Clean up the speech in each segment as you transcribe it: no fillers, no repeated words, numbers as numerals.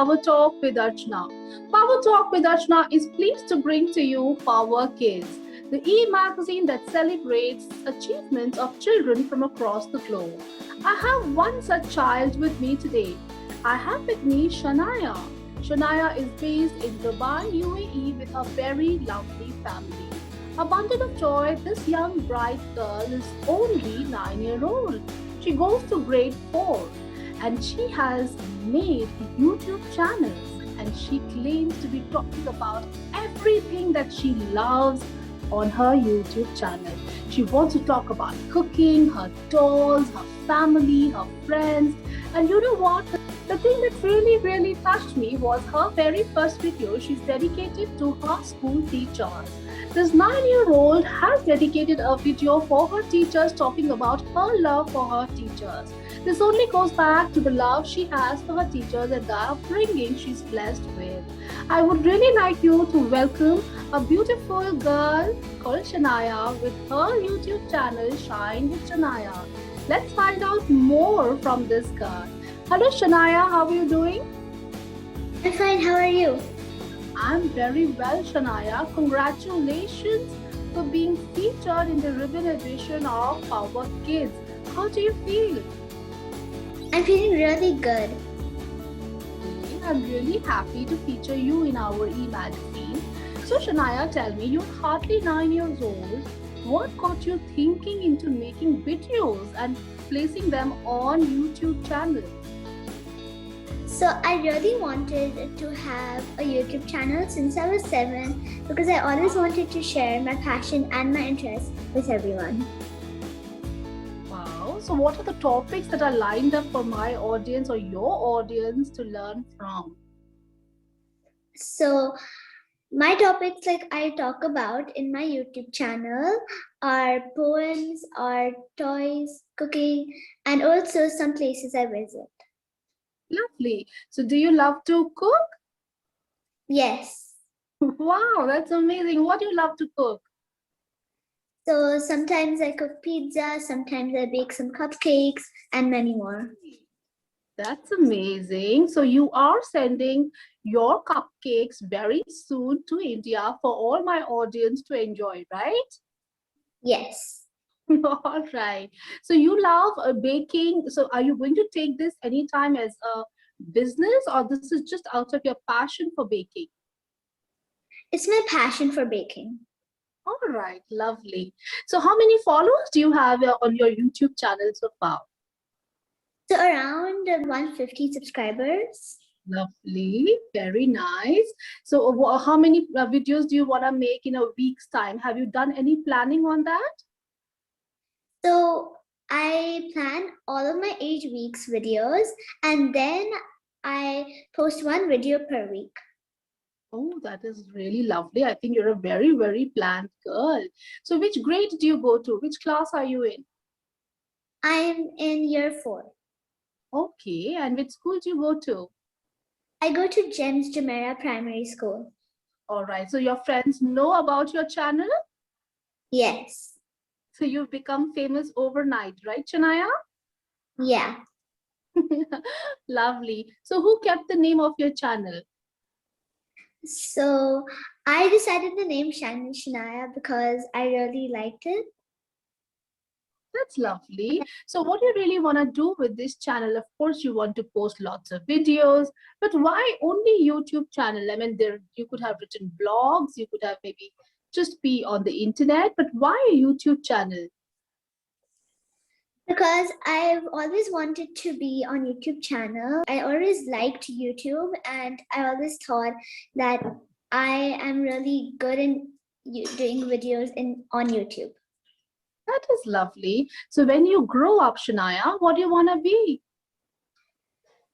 Power Talk with Archana. Power Talk with Archana is pleased to bring to you Power Kids, the e-magazine that celebrates achievements of children from across the globe. I have one such child with me today. I have with me Shanayaa. Shanayaa is based in Dubai, UAE with a very lovely family. A bundle of joy, this young bright girl is only 9-year-old. She goes to grade 4 and she has made YouTube channels and she claims to be talking about everything that she loves on her YouTube channel. She wants to talk about cooking, her dolls, her family, her friends. And you know what? The thing that really touched me was her very first video she's dedicated to her school teachers. This 9-year-old has dedicated a video for her teachers talking about her love for her teachers. This only goes back to the love she has for her teachers and the upbringing she's blessed with. I would really like you to welcome a beautiful girl called Shanayaa with her YouTube channel Shine with Shanayaa. Let's find out more from this girl. Hello Shanayaa, how are you doing? I'm fine, how are you? I'm very well, Shanayaa. Congratulations for being featured in the ribbon edition of Power Kids. How do you feel? I'm feeling really good. I'm really happy to feature you in our e-magazine. So Shanayaa, tell me, you're hardly 9 years old. What got you thinking into making videos and placing them on YouTube channel? So I really wanted to have a YouTube channel since I was 7 because I always wanted to share my passion and my interest with everyone. Wow, so what are the topics that are lined up for my audience or your audience to learn from? So my topics like I talk about in my YouTube channel are poems, art, toys, cooking, and also some places I visit. Lovely. So do you love to cook? Yes. Wow, that's amazing. What do you love to cook? So sometimes I cook pizza, sometimes I bake some cupcakes, and many more. That's amazing. So you are sending your cupcakes very soon to India for all my audience to enjoy, right? Yes. All right. So you love baking. So are you going to take this anytime as a business or this is just out of your passion for baking? It's my passion for baking. All right. Lovely. So how many followers do you have on your YouTube channel so far? So around 150 subscribers. Lovely. Very nice. So how many videos do you want to make in a week's time? Have you done any planning on that? So I plan all of my age weeks videos and then I post one video per week. Oh, that is really lovely. I think you're a very planned girl. So which grade do you go to? Which class are you in? I'm in year 4. Okay. And which school do you go to? I go to Jumeirah Primary School. All right. So your friends know about your channel? Yes. So you've become famous overnight, right, Shanayaa? Yeah. Lovely. So who kept the name of your channel? So I decided the name Star Shanayaa because I really liked it. That's lovely. So what do you really want to do with this channel? Of course, you want to post lots of videos, but why only YouTube channel? I mean, you could have written blogs, you could have maybe just be on the internet, but why a YouTube channel? Because I've always wanted to be on YouTube channel. I always liked YouTube and I always thought that I am really good in doing videos on YouTube. That is lovely. So when you grow up, Shanayaa, what do you want to be?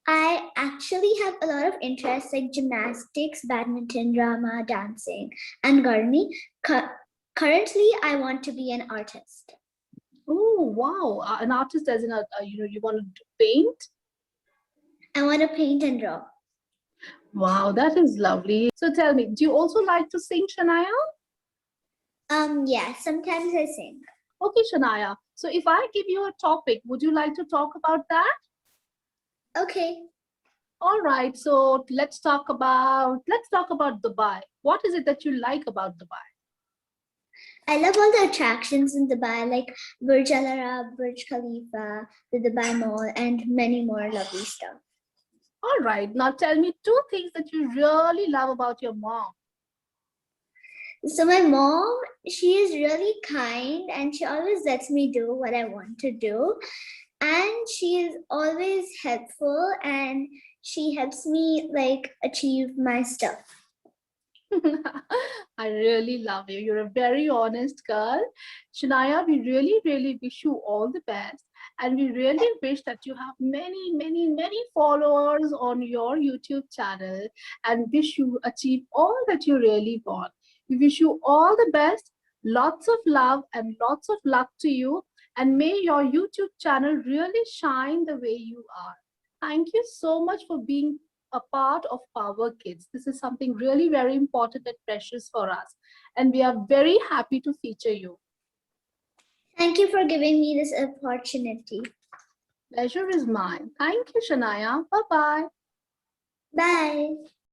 I actually have a lot of interests like gymnastics, badminton, drama, dancing, and gardening. Currently, I want to be an artist. Oh, wow. An artist as in, you want to paint? I want to paint and draw. Wow, that is lovely. So tell me, do you also like to sing, Shanayaa? Yeah, sometimes I sing. Okay, Shanayaa. So if I give you a topic, would you like to talk about that? Okay. All right, so let's talk about Dubai. What is it that you like about Dubai? I love all the attractions in Dubai, like Burj Al Arab, Burj Khalifa, the Dubai Mall, and many more lovely stuff. All right, now tell me two things that you really love about your mom. So my mom, she is really kind and she always lets me do what I want to do. And she is always helpful and she helps me like achieve my stuff. I really love you. You're a very honest girl. Shania, we really, really wish you all the best. And we really wish that you have many, many, many followers on your YouTube channel and wish you achieve all that you really want. We wish you all the best, lots of love and lots of luck to you. And may your YouTube channel really shine the way you are. Thank you so much for being a part of Power Kids. This is something really very important and precious for us. And we are very happy to feature you. Thank you for giving me this opportunity. Pleasure is mine. Thank you, Shania. Bye-bye. Bye.